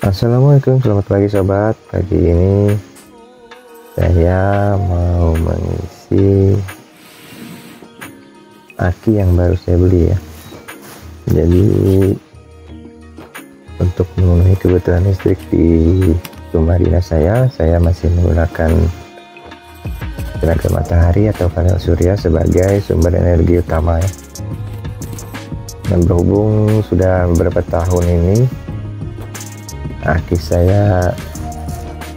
Assalamualaikum, selamat pagi sobat. Pagi ini saya mau mengisi aki yang baru saya beli ya. Jadi untuk memenuhi kebutuhan listrik di rumah dinas saya masih menggunakan tenaga matahari atau panel surya sebagai sumber energi utama ya. Dan berhubung sudah beberapa tahun ini aki saya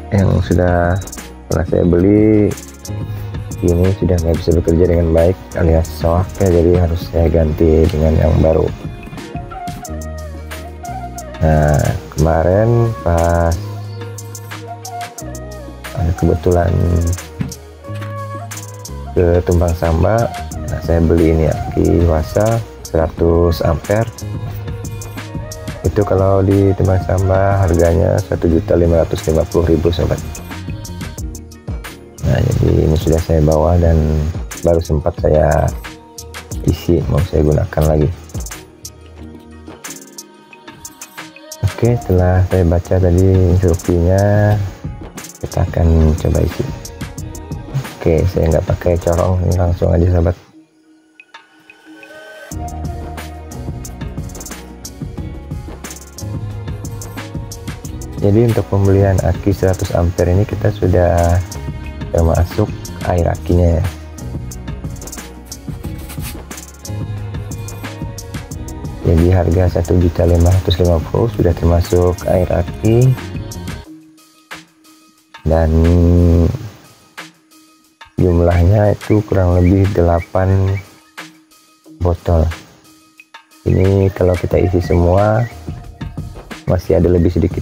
yang sudah pernah saya beli ini sudah nggak bisa bekerja dengan baik alias soak ya, jadi harus saya ganti dengan yang baru. Nah, kemarin pas kebetulan ke Tumpang Samba, saya beli ini aki Wasa 100 ampere. Itu kalau di Tumpang Samba harganya 1.550.000 sobat. Nah, jadi ini sudah saya bawa dan baru sempat saya isi, mau saya gunakan lagi. Oke, setelah saya baca tadi instruksinya, kita akan coba isi. Oke, saya nggak pakai corong, ini langsung aja sobat. Jadi untuk pembelian aki 100 ampere ini kita sudah termasuk air akinya ya. Jadi harga 1.550.000 sudah termasuk air aki dan jumlahnya itu kurang lebih 8 botol. Ini kalau kita isi semua masih ada lebih sedikit.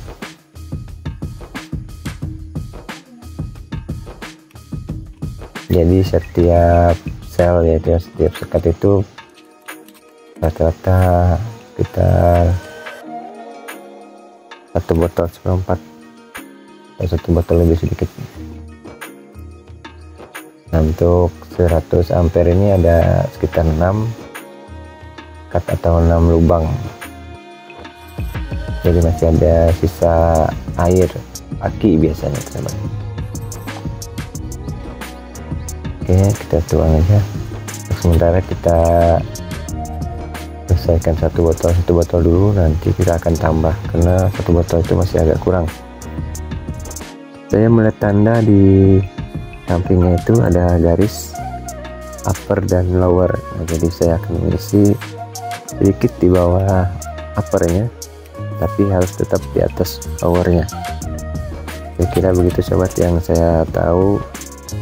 Jadi setiap sel yaitu setiap sekat itu rata-rata sekitar 1 botol seperempat atau 1 botol lebih sedikit. Nah, untuk 100 ampere ini ada sekitar 6 sekat atau 6 lubang. Jadi masih ada sisa air aki biasanya teman. Oke, kita tuang aja. Sementara kita selesaikan satu botol dulu, nanti kita akan tambah karena 1 botol itu masih agak kurang. Saya melihat tanda di sampingnya itu ada garis upper dan lower. Nah, jadi saya akan mengisi sedikit di bawah uppernya, tapi harus tetap di atas lowernya. Kira-kira begitu sobat yang saya tahu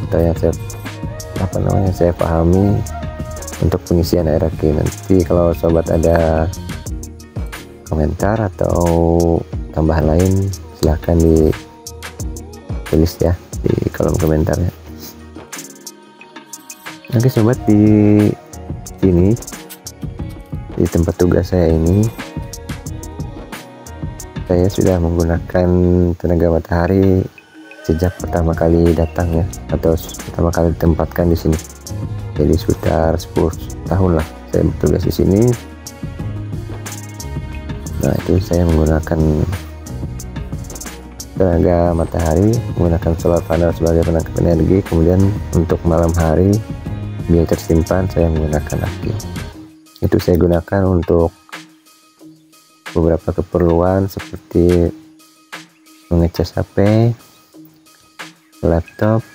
atau yang saya pahami untuk pengisian air aki. Nanti kalau sobat ada komentar atau tambahan lain silahkan ditulis ya di kolom komentarnya. Oke sobat, di sini di tempat tugas saya ini saya sudah menggunakan tenaga matahari sejak pertama kali datang ya, atau pertama kali ditempatkan di sini. Jadi sekitar 10 tahun lah saya bertugas di sini. Nah, itu saya menggunakan tenaga matahari, menggunakan solar panel sebagai penangkap energi. Kemudian untuk malam hari biar tersimpan saya menggunakan aki. Itu saya gunakan untuk beberapa keperluan seperti mengecas HP, laptop,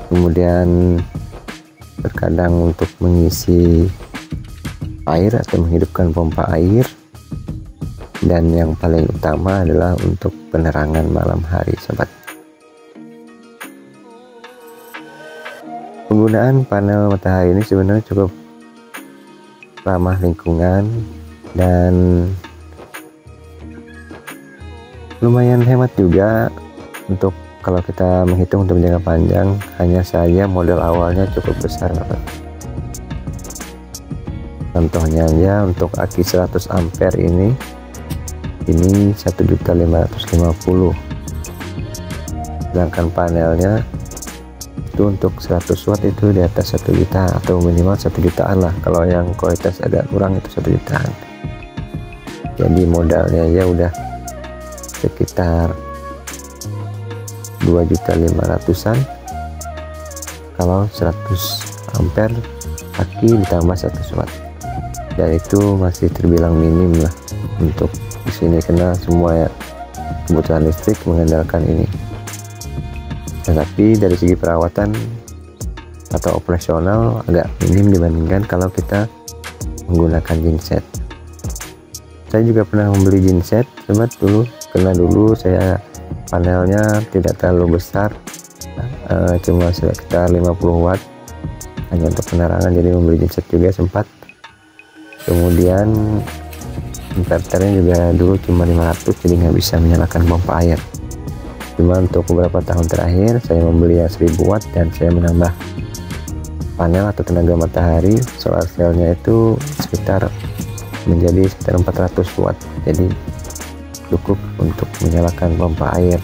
kemudian terkadang untuk mengisi air atau menghidupkan pompa air, dan yang paling utama adalah untuk penerangan malam hari sobat. Penggunaan panel matahari ini sebenarnya cukup ramah lingkungan dan lumayan hemat juga. Untuk kalau kita menghitung untuk jangka panjang, hanya saja modal awalnya cukup besar. Contohnya aja untuk aki 100 ampere ini 1.550.000, sedangkan panelnya itu untuk 100 watt itu di atas 1 juta atau minimal 1 jutaan lah. Kalau yang kualitas agak kurang itu 1 jutaan. Jadi modalnya ya udah sekitar 2.500.000-an kalau 100 ampere aki ditambah 100 watt, dan itu masih terbilang minim lah untuk di sini karena semua ya kebutuhan listrik mengandalkan ini. Tetapi dari segi perawatan atau operasional agak minim dibandingkan kalau kita menggunakan genset. Saya juga pernah membeli genset sobat dulu, karena dulu saya panelnya tidak terlalu besar, cuma sekitar 50 watt hanya untuk penerangan, jadi membeli genset juga sempat. Kemudian inverternya juga dulu cuma 500, jadi nggak bisa menyalakan pompa air. Cuma untuk beberapa tahun terakhir saya membeli yang 1000 watt dan saya menambah panel atau tenaga matahari solar cell-nya itu menjadi sekitar 400 watt, jadi cukup untuk menyalakan pompa air.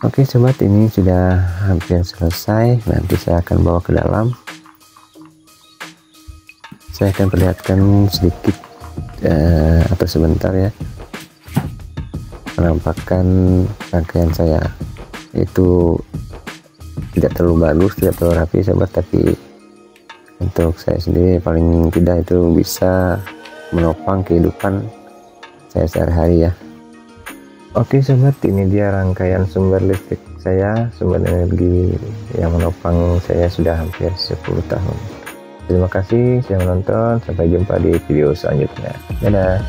Oke sobat, ini sudah hampir selesai. Nanti saya akan bawa ke dalam, saya akan perlihatkan sedikit atau sebentar ya penampakan rangkaian saya. Itu tidak terlalu bagus, tidak terlalu rapi sobat, tapi untuk saya sendiri paling tidak itu bisa menopang kehidupan saya sehari-hari ya. Oke sobat, ini dia rangkaian sumber listrik saya, sumber energi yang menopang saya sudah hampir 10 tahun. Terima kasih sudah menonton, sampai jumpa di video selanjutnya. Dadah.